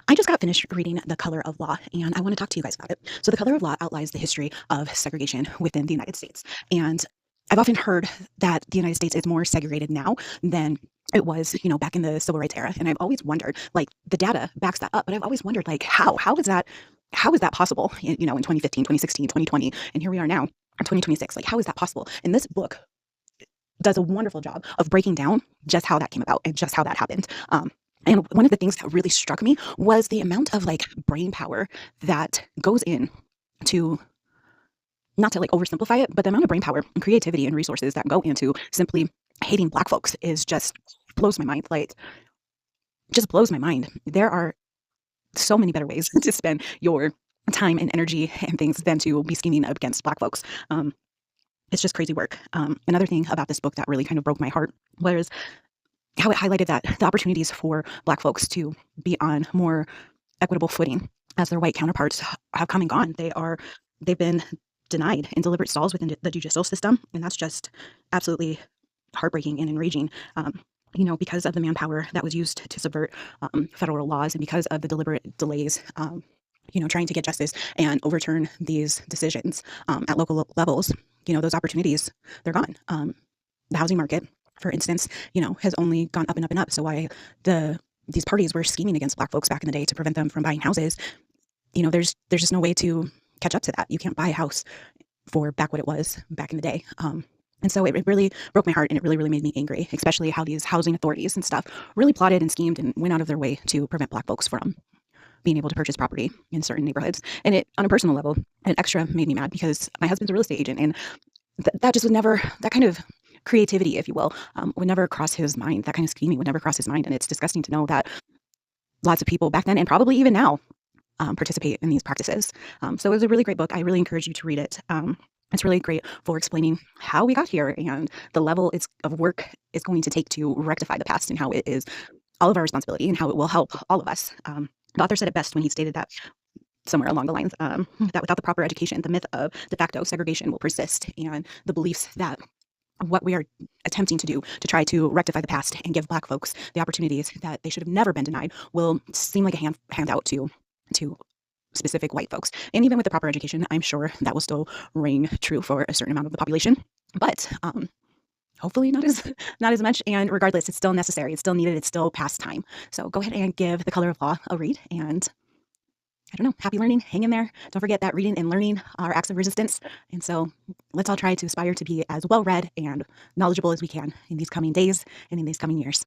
I just got finished reading The Color of Law, and I want to talk to you guys about it. So, The Color of Law outlines the history of segregation within the United States. And I've often heard that the United States is more segregated now than it was, back in the civil rights era. And I've always wondered, like, the data backs that up, but I've always wondered, like, how is that possible, in 2015, 2016, 2020, and here we are now in 2026. Like, how is that possible? And this book does a wonderful job of breaking down just how that came about and just how that happened. And one of the things that really struck me was the amount of like brain power that goes in to, not to like oversimplify it, but the amount of brain power and creativity and resources that go into simply hating Black folks is just blows my mind. Like, just blows my mind. There are so many better ways to spend your time and energy and things than to be scheming against Black folks. It's just crazy work. Another thing about this book that really kind of broke my heart was how it highlighted that the opportunities for Black folks to be on more equitable footing as their white counterparts have come and gone. They've been denied in deliberate stalls within the judicial system, and that's just absolutely heartbreaking and enraging. Because of the manpower that was used to subvert federal laws, and because of the deliberate delays, trying to get justice and overturn these decisions at local levels, those opportunities, they're gone. The housing market, for instance, has only gone up and up and up. So why these parties were scheming against Black folks back in the day to prevent them from buying houses, there's just no way to catch up to that. You can't buy a house for back what it was back in the day. And so it really broke my heart, and it really, really made me angry, especially how these housing authorities and stuff really plotted and schemed and went out of their way to prevent Black folks from being able to purchase property in certain neighborhoods. And it, on a personal level, it extra made me mad because my husband's a real estate agent, and that just would never, that kind of creativity, if you will, would never cross his mind. That kind of scheming would never cross his mind. And it's disgusting to know that lots of people back then, and probably even now, participate in these practices. So it was a really great book. I really encourage you to read it. It's really great for explaining how we got here and the level of work it's going to take to rectify the past, and how it is all of our responsibility and how it will help all of us. The author said it best when he stated that somewhere along the lines, that without the proper education, the myth of de facto segregation will persist, and the beliefs that what we are attempting to do to try to rectify the past and give Black folks the opportunities that they should have never been denied will seem like a handout to specific white folks. And even with the proper education, I'm sure that will still ring true for a certain amount of the population. But hopefully not as much. And regardless, it's still necessary. It's still needed. It's still past time. So go ahead and give The Color of Law a read. And I don't know, happy learning. Hang in there. Don't forget that reading and learning are acts of resistance. And so let's all try to aspire to be as well read and knowledgeable as we can in these coming days and in these coming years.